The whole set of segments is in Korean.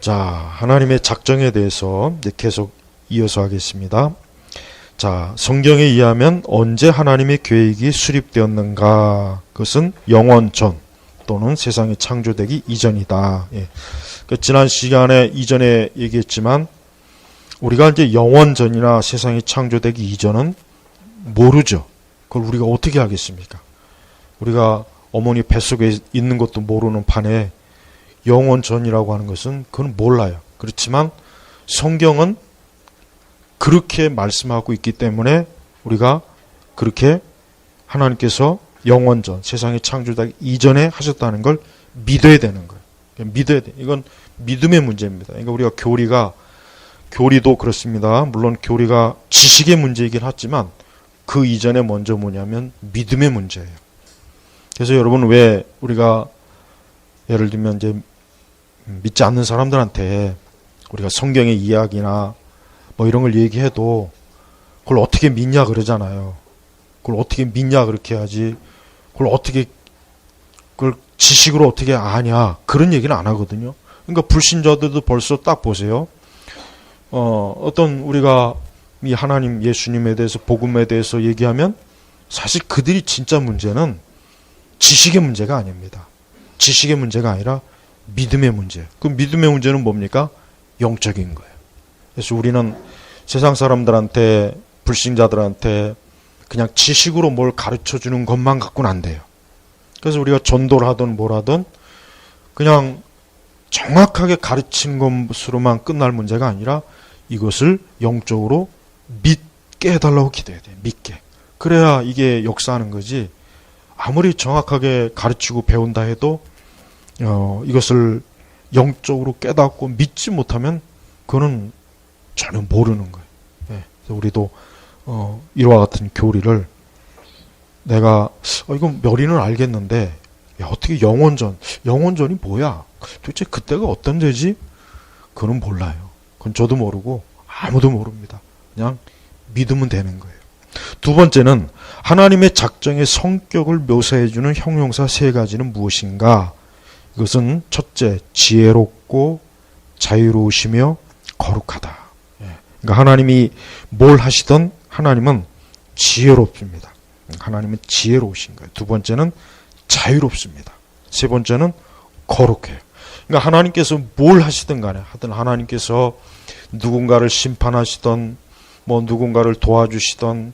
자, 하나님의 작정에 대해서 이제 계속 이어서 하겠습니다. 자, 성경에 의하면 언제 하나님의 계획이 수립되었는가? 그것은 영원 전 또는 세상이 창조되기 이전이다. 예. 지난 시간에 이전에 얘기했지만 우리가 이제 영원 전이나 세상이 창조되기 이전은 모르죠. 그걸 우리가 어떻게 하겠습니까? 우리가 어머니 뱃속에 있는 것도 모르는 판에 영원 전이라고 하는 것은 그건 몰라요. 그렇지만 성경은 그렇게 말씀하고 있기 때문에 우리가 그렇게 하나님께서 영원 전, 세상이 창조되기 이전에 하셨다는 걸 믿어야 되는 거예요. 믿어야 돼. 이건 믿음의 문제입니다. 그러니까 우리가 교리도 그렇습니다. 물론 교리가 지식의 문제이긴 하지만 그 이전에 먼저 뭐냐면 믿음의 문제예요. 그래서 여러분 왜 우리가 예를 들면 이제 믿지 않는 사람들한테 우리가 성경의 이야기나 뭐 이런 걸 얘기해도 그걸 어떻게 믿냐 그러잖아요. 그걸 어떻게 믿냐 그렇게 하지. 그걸 지식으로 어떻게 아냐 그런 얘기는 안 하거든요. 그러니까 불신자들도 벌써 딱 보세요. 어떤 우리가 이 하나님 예수님에 대해서 복음에 대해서 얘기하면 사실 그들이 진짜 문제는 지식의 문제가 아닙니다. 지식의 문제가 아니라 믿음의 문제. 그 믿음의 문제는 뭡니까? 영적인 거예요. 그래서 우리는 세상 사람들한테 불신자들한테 그냥 지식으로 뭘 가르쳐 주는 것만 갖고는 안 돼요. 그래서 우리가 전도를 하든 뭘 하든 그냥 정확하게 가르친 것으로만 끝날 문제가 아니라 이것을 영적으로 믿게 해달라고 기도해야 돼요. 믿게. 그래야 이게 역사하는 거지. 아무리 정확하게 가르치고 배운다 해도 이것을 영적으로 깨닫고 믿지 못하면 그거는 전혀 모르는 거예요. 네. 그래서 우리도 이와 같은 교리를 내가 이건 멸의는 알겠는데 야, 어떻게 영원전이 뭐야? 도대체 그때가 어떤 데지? 그건 몰라요. 그건 저도 모르고 아무도 모릅니다. 그냥 믿으면 되는 거예요. 두 번째는 하나님의 작정의 성격을 묘사해주는 형용사 세 가지는 무엇인가? 이것은 첫째, 지혜롭고 자유로우시며 거룩하다. 그러니까 하나님이 뭘 하시든 하나님은 지혜롭습니다. 하나님은 지혜로우신 거예요. 두 번째는 자유롭습니다. 세 번째는 거룩해요. 그러니까 하나님께서 뭘 하시든 간에 하여튼 하나님께서 누군가를 심판하시던 뭐 누군가를 도와주시던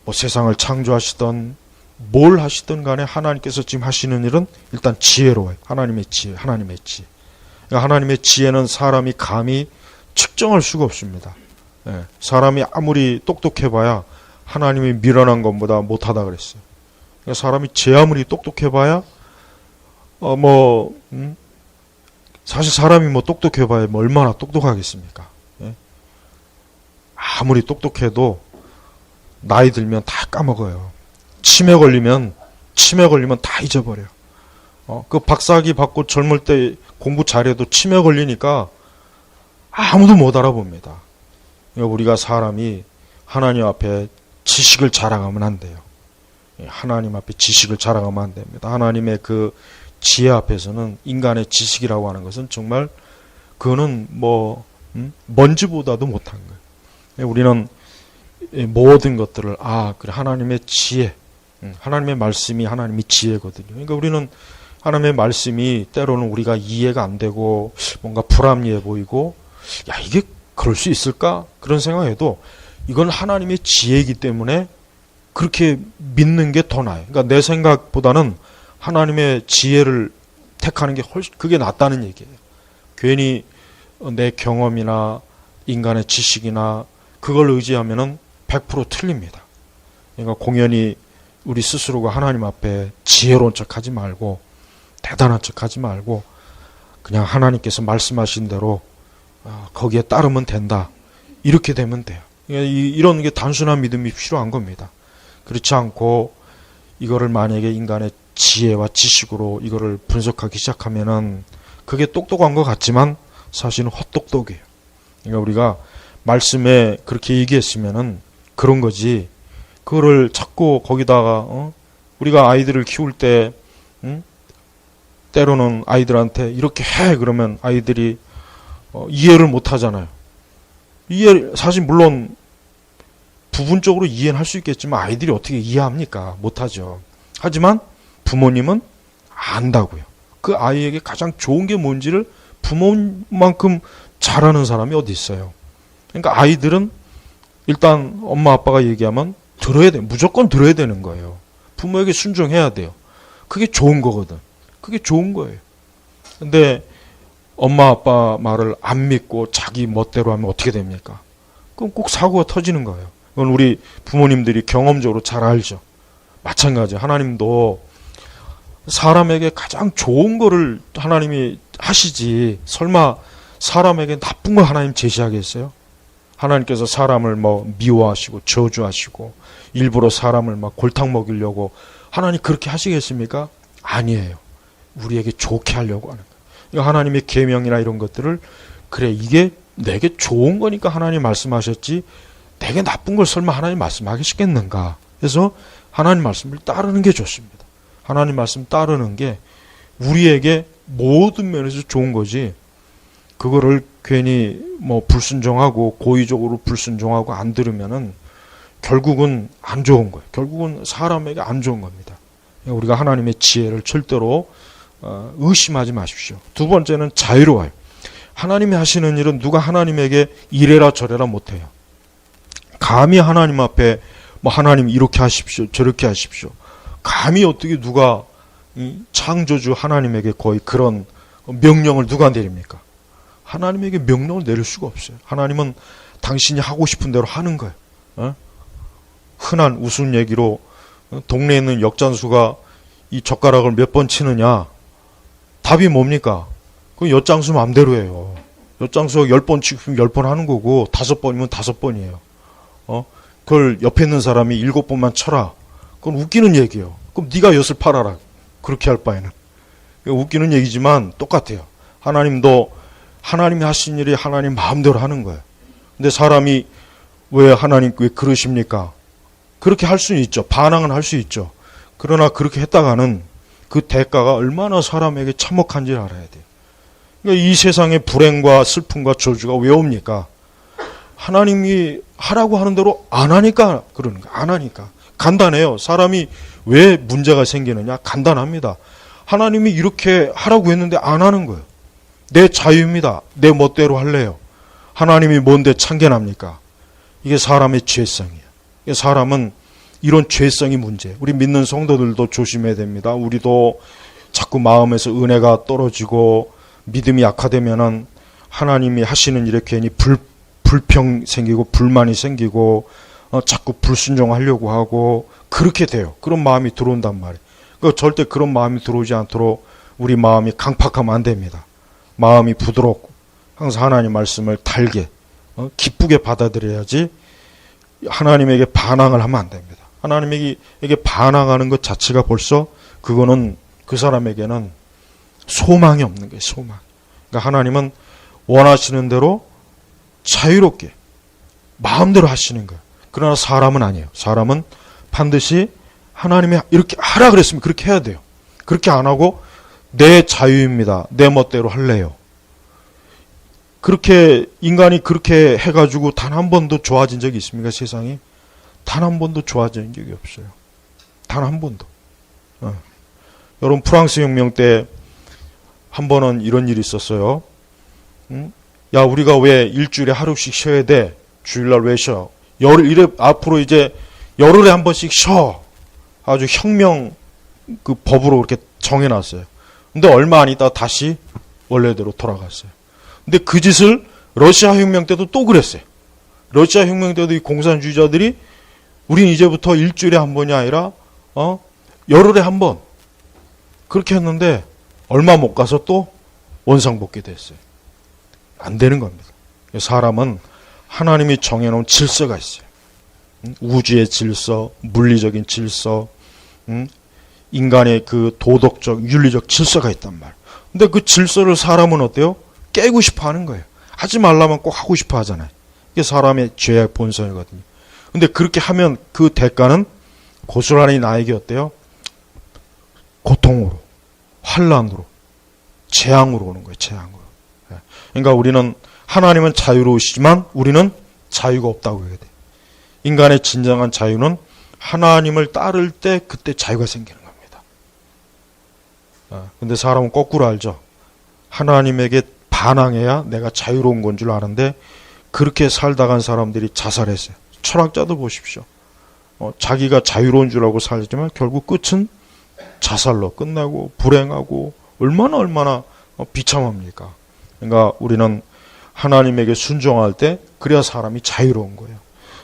뭐 세상을 창조하시던 뭘 하시든 간에 하나님께서 지금 하시는 일은 일단 지혜로워요. 하나님의 지혜. 그러니까 하나님의 지혜는 사람이 감히 측정할 수가 없습니다. 예, 사람이 아무리 똑똑해봐야 하나님이 미련한 것보다 못하다 그랬어요. 그러니까 사람이 제 아무리 똑똑해봐야 사실 사람이 뭐 똑똑해봐야 뭐 얼마나 똑똑하겠습니까? 예? 아무리 똑똑해도 나이 들면 다 까먹어요. 치매 걸리면 다 잊어버려요. 그 박사학위 받고 젊을 때 공부 잘해도 치매 걸리니까 아무도 못 알아봅니다. 그러니까 우리가 사람이 하나님 앞에 지식을 자랑하면 안 돼요. 하나님 앞에 지식을 자랑하면 안 됩니다. 하나님의 그 지혜 앞에서는 인간의 지식이라고 하는 것은 정말 그거는 먼지보다도 못한 거예요. 우리는 모든 것들을 그래 하나님의 지혜, 하나님의 말씀이 하나님의 지혜거든요. 그러니까 우리는 하나님의 말씀이 때로는 우리가 이해가 안 되고 뭔가 불합리해 보이고 야 이게 그럴 수 있을까? 그런 생각해도 이건 하나님의 지혜이기 때문에 그렇게 믿는 게 더 나아요. 그러니까 내 생각보다는 하나님의 지혜를 택하는 게 훨씬 그게 낫다는 얘기예요. 괜히 내 경험이나 인간의 지식이나 그걸 의지하면은 100% 틀립니다. 그러니까 공연히 우리 스스로가 하나님 앞에 지혜로운 척하지 말고 대단한 척하지 말고 그냥 하나님께서 말씀하신 대로 거기에 따르면 된다. 이렇게 되면 돼요. 이런 게 단순한 믿음이 필요한 겁니다. 그렇지 않고 이거를 만약에 인간의 지혜와 지식으로 이거를 분석하기 시작하면은 그게 똑똑한 것 같지만 사실은 헛똑똑이에요. 그러니까 우리가 말씀에 그렇게 얘기했으면은 그런 거지. 그거를 자꾸 거기다가 우리가 아이들을 키울 때 때로는 아이들한테 이렇게 해 그러면 아이들이 이해를 못 하잖아요. 사실 물론 부분적으로 이해는 할 수 있겠지만 아이들이 어떻게 이해합니까? 못하죠. 하지만 부모님은 안다고요. 그 아이에게 가장 좋은 게 뭔지를 부모만큼 잘하는 사람이 어디 있어요. 그러니까 아이들은 일단 엄마 아빠가 얘기하면 들어야 돼. 무조건 들어야 되는 거예요. 부모에게 순종해야 돼요. 그게 좋은 거거든. 그게 좋은 거예요. 근데 엄마 아빠 말을 안 믿고 자기 멋대로 하면 어떻게 됩니까? 그럼 꼭 사고가 터지는 거예요. 이건 우리 부모님들이 경험적으로 잘 알죠. 마찬가지예요. 하나님도 사람에게 가장 좋은 거를 하나님이 하시지 설마 사람에게 나쁜 거 하나님 제시하겠어요? 하나님께서 사람을 미워하시고 저주하시고 일부러 사람을 골탕 먹이려고 하나님 그렇게 하시겠습니까? 아니에요. 우리에게 좋게 하려고 하는 거예요. 하나님의 계명이나 이런 것들을 그래 이게 내게 좋은 거니까 하나님 말씀하셨지 내게 나쁜 걸 설마 하나님 말씀하시겠는가? 그래서 하나님 말씀을 따르는 게 좋습니다. 하나님 말씀 따르는 게 우리에게 모든 면에서 좋은 거지 그거를 괜히 불순종하고 고의적으로 불순종하고 안 들으면은 결국은 안 좋은 거예요. 결국은 사람에게 안 좋은 겁니다. 우리가 하나님의 지혜를 절대로 의심하지 마십시오. 두 번째는 자유로워요. 하나님이 하시는 일은 누가 하나님에게 이래라 저래라 못해요. 감히 하나님 앞에 하나님 이렇게 하십시오 저렇게 하십시오. 감히 어떻게 누가 창조주 하나님에게 거의 그런 명령을 누가 내립니까? 하나님에게 명령을 내릴 수가 없어요. 하나님은 당신이 하고 싶은 대로 하는 거예요. 흔한 우스운 얘기로 동네에 있는 역장수가 이 젓가락을 몇 번 치느냐 답이 뭡니까? 그 엿장수 마음대로 해요. 엿장수가 10번 치면 10번 하는 거고 5번이면 5번이에요. 그걸 옆에 있는 사람이 7번만 쳐라. 그건 웃기는 얘기예요. 그럼 네가 엿을 팔아라. 그렇게 할 바에는. 웃기는 얘기지만 똑같아요. 하나님도 하나님이 하신 일이 하나님 마음대로 하는 거예요. 근데 사람이 왜 하나님 왜 그러십니까? 그렇게 할 수는 있죠. 반항은 할 수 있죠. 그러나 그렇게 했다가는 그 대가가 얼마나 사람에게 참혹한지를 알아야 돼요. 그러니까 이 세상의 불행과 슬픔과 저주가 왜 옵니까? 하나님이 하라고 하는 대로 안 하니까 그러는 거예요. 안 하니까. 간단해요. 사람이 왜 문제가 생기느냐? 간단합니다. 하나님이 이렇게 하라고 했는데 안 하는 거예요. 내 자유입니다. 내 멋대로 할래요. 하나님이 뭔데 참견합니까? 이게 사람의 죄성이에요. 사람은 이런 죄성이 문제예요. 우리 믿는 성도들도 조심해야 됩니다. 우리도 자꾸 마음에서 은혜가 떨어지고 믿음이 약화되면은 하나님이 하시는 일에 괜히 불평 생기고 불만이 생기고 자꾸 불순종하려고 하고 그렇게 돼요. 그런 마음이 들어온단 말이에요. 절대 그런 마음이 들어오지 않도록 우리 마음이 강팍하면 안 됩니다. 마음이 부드럽고 항상 하나님 말씀을 달게 기쁘게 받아들여야지 하나님에게 반항을 하면 안 됩니다. 하나님에게 반항하는 것 자체가 벌써 그거는 그 사람에게는 소망이 없는 거예요. 소망. 그러니까 하나님은 원하시는 대로 자유롭게 마음대로 하시는 거예요. 그러나 사람은 아니에요. 사람은 반드시 하나님이 이렇게 하라 그랬으면 그렇게 해야 돼요. 그렇게 안 하고 내 자유입니다. 내 멋대로 할래요. 그렇게 인간이 그렇게 해가지고 단 한 번도 좋아진 적이 있습니까? 세상이? 단 한 번도 좋아진 적이 없어요. 단 한 번도. 여러분 프랑스 혁명 때 한 번은 이런 일이 있었어요. 야 우리가 왜 일주일에 하루씩 쉬어야 돼? 주일날 왜 쉬어? 앞으로 이제 열흘에 한 번씩 쉬어. 아주 혁명 그 법으로 그렇게 정해놨어요. 근데 얼마 안 있다가 다시 원래대로 돌아갔어요. 근데 그 짓을 러시아 혁명 때도 또 그랬어요. 러시아 혁명 때도 이 공산주의자들이 우린 이제부터 일주일에 한 번이 아니라 열흘에 한 번 그렇게 했는데 얼마 못 가서 또 원상복귀 됐어요. 안 되는 겁니다. 사람은 하나님이 정해놓은 질서가 있어요. 우주의 질서, 물리적인 질서, 인간의 그 도덕적, 윤리적 질서가 있단 말이에요. 근데 그 질서를 사람은 어때요? 깨고 싶어 하는 거예요. 하지 말라면 꼭 하고 싶어 하잖아요. 이게 사람의 죄의 본성이거든요. 근데 그렇게 하면 그 대가는 고스란히 나에게 어때요? 고통으로, 환난으로, 재앙으로 오는 거예요. 재앙으로. 그러니까 우리는 하나님은 자유로우시지만 우리는 자유가 없다고 해야 돼. 인간의 진정한 자유는 하나님을 따를 때 그때 자유가 생기는 겁니다. 근데 사람은 거꾸로 알죠. 하나님에게 반항해야 내가 자유로운 건 줄 아는데 그렇게 살다간 사람들이 자살했어요. 철학자도 보십시오. 자기가 자유로운 줄 알고 살지만 결국 끝은 자살로 끝나고 불행하고 얼마나 비참합니까? 그러니까 우리는 하나님에게 순종할 때 그래야 사람이 자유로운 거예요.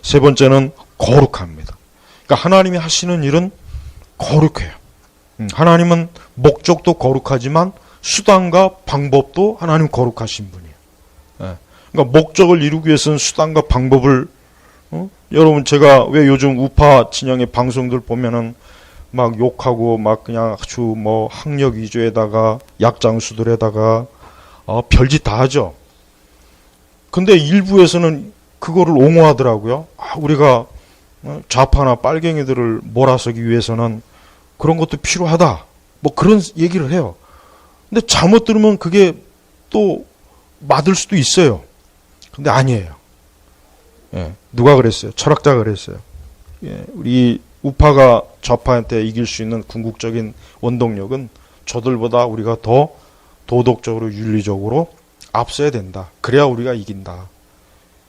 세 번째는 거룩합니다. 그러니까 하나님이 하시는 일은 거룩해요. 하나님은 목적도 거룩하지만 수단과 방법도 하나님 거룩하신 분이에요. 그러니까 목적을 이루기 위해서는 수단과 방법을 여러분 제가 왜 요즘 우파 진영의 방송들 보면은 막 욕하고 막 그냥 아주 뭐 학력 위주에다가 약장수들에다가 별짓 다 하죠. 근데 일부에서는 그거를 옹호하더라고요. 우리가 좌파나 빨갱이들을 몰아서기 위해서는 그런 것도 필요하다. 뭐 그런 얘기를 해요. 근데 잘못 들으면 그게 또 맞을 수도 있어요. 근데 아니에요. 누가 그랬어요? 철학자가 그랬어요. 우리 우파가 좌파한테 이길 수 있는 궁극적인 원동력은 저들보다 우리가 더 도덕적으로 윤리적으로 앞서야 된다. 그래야 우리가 이긴다.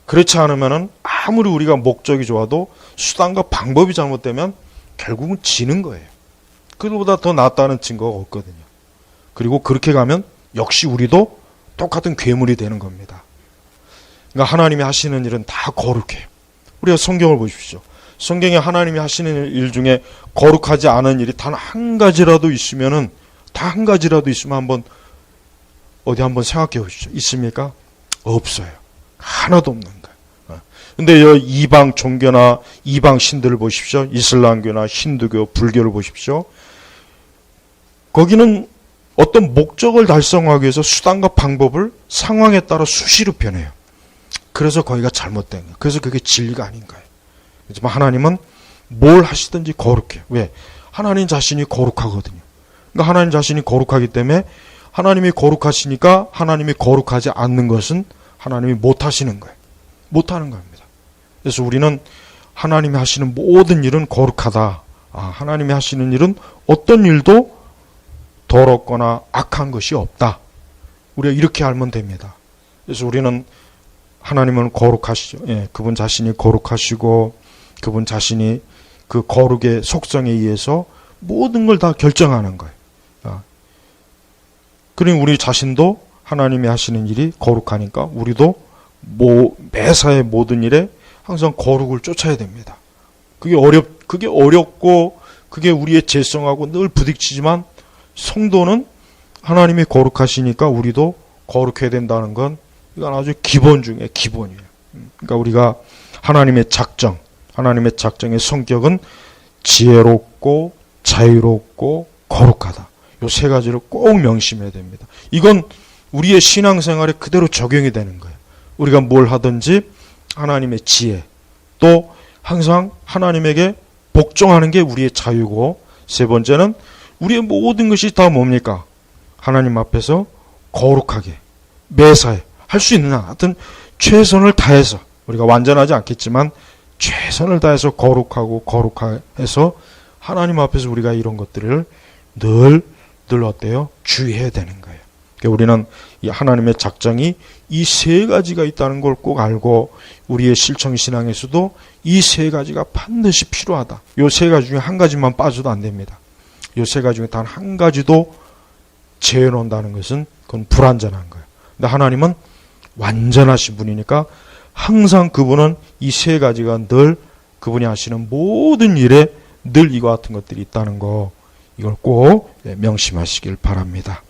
그렇지 않으면은 아무리 우리가 목적이 좋아도 수단과 방법이 잘못되면 결국은 지는 거예요. 그보다 더 낫다는 증거가 없거든요. 그리고 그렇게 가면 역시 우리도 똑같은 괴물이 되는 겁니다. 그러니까 하나님이 하시는 일은 다 거룩해요. 우리가 성경을 보십시오. 성경에 하나님이 하시는 일 중에 거룩하지 않은 일이 단 한 가지라도 있으면은 다 한 가지라도 있으면 한번 생각해 보십시오. 있습니까? 없어요. 하나도 없는 거예요. 근데 이방 종교나 이방 신들을 보십시오. 이슬람교나 힌두교, 불교를 보십시오. 거기는 어떤 목적을 달성하기 위해서 수단과 방법을 상황에 따라 수시로 변해요. 그래서 거기가 잘못된 거예요. 그래서 그게 진리가 아닌 거예요. 하지만 하나님은 뭘 하시든지 거룩해요. 왜? 하나님 자신이 거룩하거든요. 그러니까 하나님 자신이 거룩하기 때문에 하나님이 거룩하시니까 하나님이 거룩하지 않는 것은 하나님이 못하시는 거예요. 못하는 겁니다. 그래서 우리는 하나님이 하시는 모든 일은 거룩하다. 하나님이 하시는 일은 어떤 일도 더럽거나 악한 것이 없다. 우리가 이렇게 알면 됩니다. 그래서 우리는 하나님은 거룩하시죠. 그분 자신이 거룩하시고 그분 자신이 그 거룩의 속성에 의해서 모든 걸 다 결정하는 거예요. 그러니 우리 자신도 하나님이 하시는 일이 거룩하니까 우리도 매사의 모든 일에 항상 거룩을 쫓아야 됩니다. 그게 어렵고 그게 우리의 재성하고 늘 부딪히지만 성도는 하나님이 거룩하시니까 우리도 거룩해야 된다는 건 이건 아주 기본 중에 기본이에요. 그러니까 우리가 하나님의 작정의 성격은 지혜롭고 자유롭고 거룩하다. 이 세 가지를 꼭 명심해야 됩니다. 이건 우리의 신앙생활에 그대로 적용이 되는 거예요. 우리가 뭘 하든지 하나님의 지혜, 또 항상 하나님에게 복종하는 게 우리의 자유고, 세 번째는 우리의 모든 것이 다 뭡니까? 하나님 앞에서 거룩하게 매사에 할 수 있느냐, 하여튼 최선을 다해서, 우리가 완전하지 않겠지만 최선을 다해서 거룩해서 하나님 앞에서 우리가 이런 것들을 늘 어때요? 주의해야 되는 거예요. 그러니까 우리는 이 하나님의 작정이 이 세 가지가 있다는 걸 꼭 알고 우리의 실천신앙에서도 이 세 가지가 반드시 필요하다. 이 세 가지 중에 한 가지만 빠져도 안 됩니다. 이 세 가지 중에 단 한 가지도 제어놓는다는 것은 그건 불완전한 거예요. 근데 하나님은 완전하신 분이니까 항상 그분은 이 세 가지가 늘 그분이 하시는 모든 일에 늘 이와 같은 것들이 있다는 거, 이걸 꼭 명심하시길 바랍니다.